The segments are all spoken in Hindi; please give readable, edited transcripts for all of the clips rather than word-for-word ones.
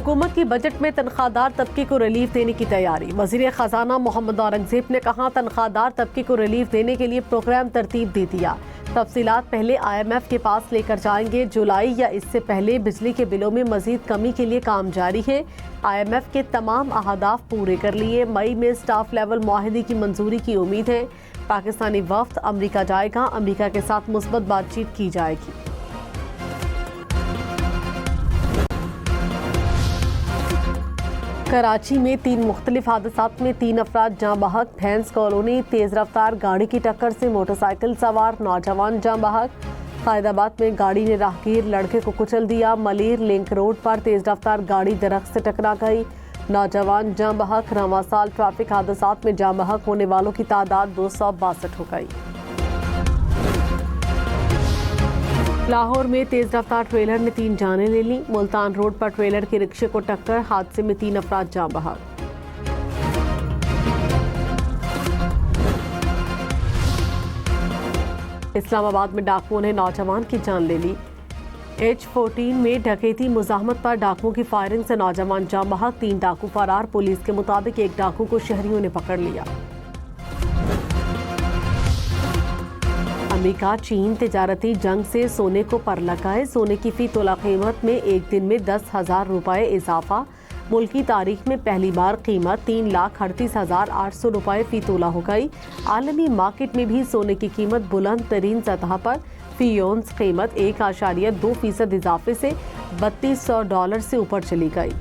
हुकूमत की बजट में तनख्वाहदार तबके को रिलीफ देने की तैयारी। वज़ीर ख़जाना मोहम्मद औरंगज़ेब ने कहा, तनख्वाहदार तबके को रिलीफ देने के लिए प्रोग्राम तरतीब दे दिया। तफसीलात पहले IMF के पास लेकर जाएंगे। जुलाई या इससे पहले बिजली के बिलों में मजीद कमी के लिए काम जारी है। IMF के तमाम अहदाफ पूरे कर लिए। मई में स्टाफ लेवल मुआहदे की मंजूरी की उम्मीद है। पाकिस्तानी वफ्द अमरीका जाएगा। अमरीका के साथ मुस्बत बातचीत की जाएगी। कराची में 3 मुख्तलिफ हादसात में 3 अफराद जाँ बहक। भैंस कॉलोनी तेज़ रफ्तार गाड़ी की टक्कर से मोटरसाइकिल सवार नौजवान जाँ बहक। फैजाबाद में गाड़ी ने राहगीर लड़के को कुचल दिया। मलीर लिंक रोड पर तेज़ रफ्तार गाड़ी दरख्त से टकरा गई, नौजवान जाँ बहक। रवां साल ट्रैफिक हादसात में जाँ बहक होने वालों की तादाद 262 हो गई। लाहौर में तेज रफ्तार ट्रेलर ने 3 जानें ले ली। मुल्तान रोड पर ट्रेलर के रिक्शे को टक्कर, हादसे में 3 अफराद जाँ बहक। इस्लामाबाद में डाकुओं ने नौजवान की जान ले ली। H14 में डकैती मुजाहमत पर डाकुओं की फायरिंग से नौजवान जाँ बहक, 3 डाकू फरार। पुलिस के मुताबिक एक डाकू को शहरियों ने पकड़ लिया। अमेरिका चीन तिजारती जंग से सोने को पर लगाए। सोने की फी तोला कीमत में एक दिन में 10,000 रुपये इजाफा। मुल्क की तारीख में पहली बार कीमत 3,38,800 रुपये फी तोला हो गई। आलमी मार्केट में भी सोने की कीमत बुलंद तरीन सतह पर। फी औंस कीमत 1.2% इजाफे से $3,200 से ऊपर चली गई।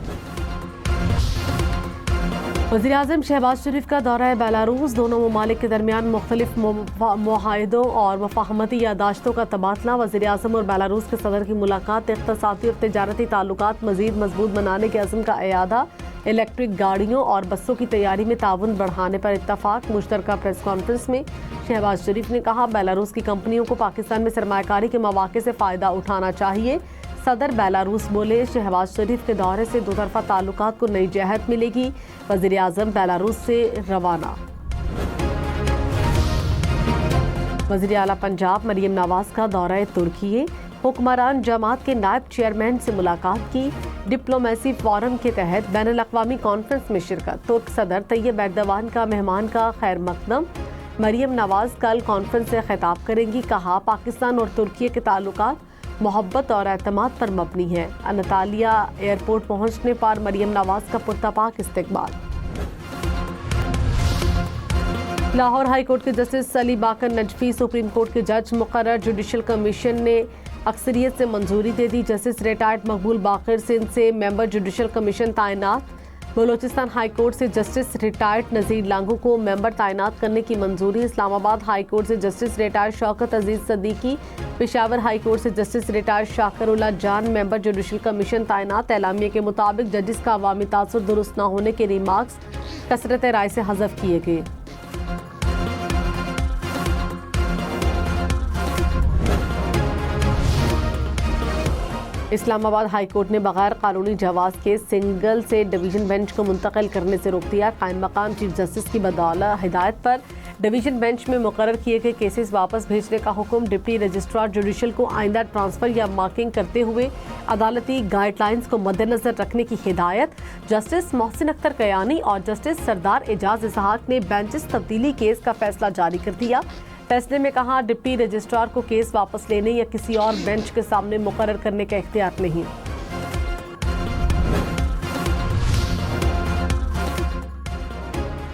वज़ीर आज़म शहबाज शरीफ का दौरा है बेलारूस। दोनों ममालिक के दरमियान मुख्तलिफ मुआहदों और मुफाहमती यादाश्तों का तबादला। वज़ीर आज़म और बेलारूस के सदर की मुलाकात। इक़्तिसादी और तिजारती ताल्लुकात मज़ीद मजबूत बनाने के अज़्म का इयादा। इलेक्ट्रिक गाड़ियों और बसों की तैयारी में ताउन बढ़ाने पर इत्तफाक। मुश्तरका प्रेस कॉन्फ्रेंस में शहबाज शरीफ ने कहा, बेलारूस की कंपनियों को पाकिस्तान में सरमायाकारी के मौके से फ़ायदा उठाना चाहिए। सदर बेलारूस बोले, शहबाज शरीफ के दौरे से दोतरफा ताल्लुकात को नई जहत मिलेगी। वज़ीर आज़म बेलारूस से रवाना। वज़ीर आला पंजाब मरियम नवाज का दौरा तुर्की। हुक्मरान जमात के नायब चेयरमैन से मुलाकात की। डिप्लोमेसी फोरम के तहत बैनुल-अक़वामी कॉन्फ्रेंस में शिरकत। तुर्क सदर तैयब एर्दोगान का मेहमान का खैर मकदम। मरियम नवाज कल कॉन्फ्रेंस से खिताब करेंगी। कहा, पाकिस्तान और तुर्की के ताल्लुकात मोहब्बत और एतमाद पर मबनी है। अनतालिया एयरपोर्ट पहुंचने पर मरियम नवाज का पुरतपाक इस्तकबाल। लाहौर हाई कोर्ट के जस्टिस अली बाकर नजफी सुप्रीम कोर्ट के जज मुकर्रर। जुडिशल कमीशन ने अक्सरियत से मंजूरी दे दी। जस्टिस रिटायर्ड मकबूल बाकर सिंध से मेंबर जुडिशल कमीशन तैनात। बलोचिस्तान हाई कोर्ट से जस्टिस रिटायर्ड नज़ीर लांगू को मेंबर तैनात करने की मंजूरी। इस्लामाबाद हाई कोर्ट से जस्टिस रिटायर्ड शौकत अजीज सदीकी। पेशावर हाई कोर्ट से जस्टिस रिटायर्ड शाकरुल्ला जान मेंबर जुडिशल कमीशन तैनात। एलामिया के मुताबिक जजिस का अवामी तासुर दुरुस्त न होने के रिमार्क्स कसरत राय से हज़फ किए गए। इस्लामाबाद हाई कोर्ट ने बगैर कानूनी जवाज के सिंगल से डिवीजन बेंच को मुंतकिल करने से रोक दिया। कायम मकाम चीफ जस्टिस की बदौलत हिदायत पर डिवीजन बेंच में मुकर्रर किए गए केसेस वापस भेजने का हुक्म। डिप्टी रजिस्ट्रार जुडिशल को आइंदा ट्रांसफर या मार्किंग करते हुए अदालती गाइडलाइंस को मद्देनजर रखने की हिदायत। जस्टिस मोहसिन अख्तर कयानी और जस्टिस सरदार एजाज इसहाक ने बेंचेस तब्दीली केस का फैसला जारी कर दिया। फैसले में कहा, डिप्टी रजिस्ट्रार को केस वापस लेने या किसी और बेंच के सामने मुकर्रर करने का इख्तियार नहीं।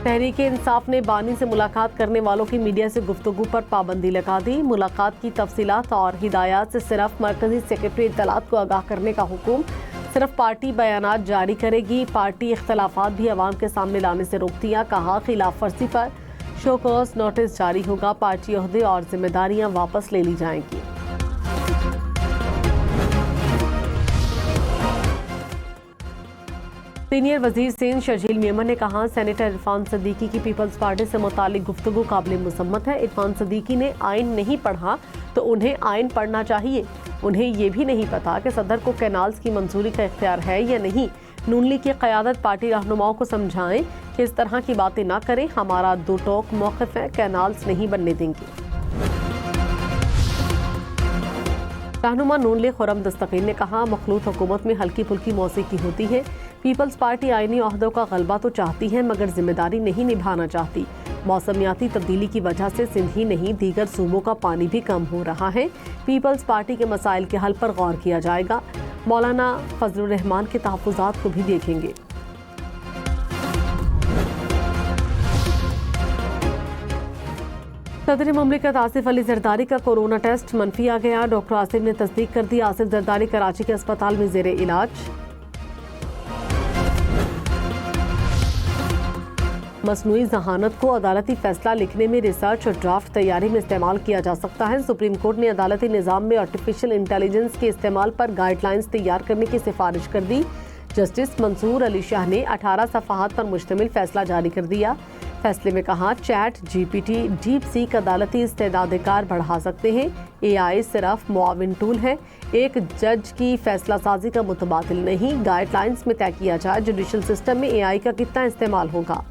तहरीक इंसाफ ने बानी से मुलाकात करने वालों की मीडिया से गुफ्तगू पर पाबंदी लगा दी। मुलाकात की तफसीलात और हिदायत से सिर्फ मरकजी सेक्रेटरी इत्तलात को आगाह करने का हुक्म। सिर्फ पार्टी बयानात जारी करेगी। पार्टी इख्तलाफात भी अवाम के सामने लाने से रोक दिया। कहा, खिलाफ वर्जी पर शो कॉज नोटिस जारी होगा। पार्टी ओहदे और जिम्मेदारियां वापस ले ली जाएंगी। सीनियर वजीर सिंध शर्जील मेमन ने कहा, सेनेटर इरफान सदीकी की पीपल्स पार्टी से मुतालिक गुफ्तगू काबिल मुसम्मत है। इरफान सदीकी ने आइन नहीं पढ़ा तो उन्हें आइन पढ़ना चाहिए। उन्हें ये भी नहीं पता कि सदर को कैनाल्स की मंजूरी का इख्तियार है या नहीं। नून लीग की क़यादत पार्टी रहनुमाओं को समझाएं कि इस तरह की बातें ना करें। हमारा दो टोक मौक़िफ़ है, कैनाल्स नहीं बनने देंगे। रहनुमा नून लीग खुर्रम दस्तगीर ने कहा, मखलूत हुकूमत में हल्की फुल्की मौसीकी होती है। पीपल्स पार्टी आईनी ओहदों का गलबा तो चाहती है मगर जिम्मेदारी नहीं निभाना चाहती। मौसमियाती तब्दीली की वजह से सिंध ही नहीं दीगर सूबों का पानी भी कम हो रहा है। पीपल्स पार्टी के मसाइल के हल पर गौर किया जाएगा। मौलाना फजलुर रहमान के तहफ़्फ़ुज़ात को भी देखेंगे। सदर मुमलिकत आसिफ अली जरदारी का कोरोना टेस्ट मनफी आ गया। डॉक्टर आसिफ ने तस्दीक कर दी। आसिफ जरदारी कराची के अस्पताल में जेरे इलाज। मसनूई जहानत को अदालती फैसला लिखने में रिसर्च और ड्राफ्ट तैयारी में इस्तेमाल किया जा सकता है। सुप्रीम कोर्ट ने अदालती निज़ाम में आर्टिफिशियल इंटेलिजेंस के इस्तेमाल पर गाइडलाइंस तैयार करने की सिफारिश कर दी। जस्टिस मंसूर अली शाह ने 18 सफ़हात पर मुश्तमिल फैसला जारी कर दिया। फैसले में कहा, चैट जीपीटी डीप सीक अदालती इस्तेदादकार बढ़ा सकते हैं। AI सिर्फ मुआविन टूल है, एक जज की फैसला साजी का मुतबादिल नहीं। गाइडलाइंस में तय किया जाए जुडिशल सिस्टम में AI का कितना इस्तेमाल होगा।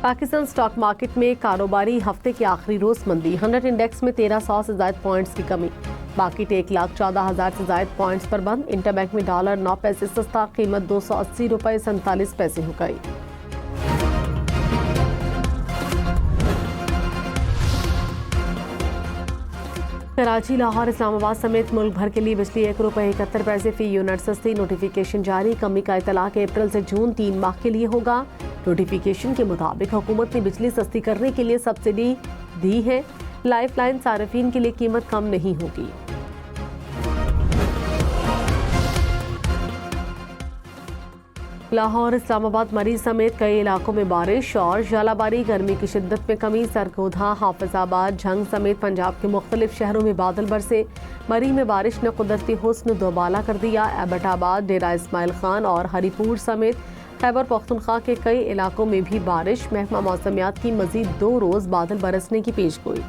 पाकिस्तान स्टॉक मार्केट में कारोबारी हफ्ते के आखिरी रोज मंदी। 100 इंडेक्स में 1300 से ज्यादा पॉइंट्स की कमी। बाकी 1,14,000 से ज्यादा पॉइंट्स पर बंद। इंटरबैंक में डॉलर 9 पैसे सस्ता, कीमत 280 रुपये 47 पैसे हो गई। कराची, लाहौर, इस्लामाबाद समेत मुल्क भर के लिए बिजली 1 रुपये 71 पैसे फी यूनिट सस्ती। नोटिफिकेशन जारी। कमी का इतलाक अप्रैल से जून 3 माह के लिए होगा। नोटिफिकेशन के मुताबिक हुकूमत ने बिजली सस्ती करने के लिए सब्सिडी दी है। लाइफलाइन सार्फिन के लिए कीमत कम नहीं होगी। लाहौर, इस्लामाबाद, मरी समेत कई इलाकों में बारिश और जालाबारी। गर्मी की शिद्दत में कमी। सरगोधा, हाफिजाबाद, झंग समेत पंजाब के मुख्तलिफ शहरों में बादल बरसे। मरी में बारिश ने कुदरती हुस्न दोबाला कर दिया। एबटाबाद, डेरा इस्माइल खान और हरीपुर समेत खैबर पख्तूनख्वा के कई इलाकों में भी बारिश। महकमा मौसमियात की मजीद 2 रोज बादल बरसने की पेशगोई।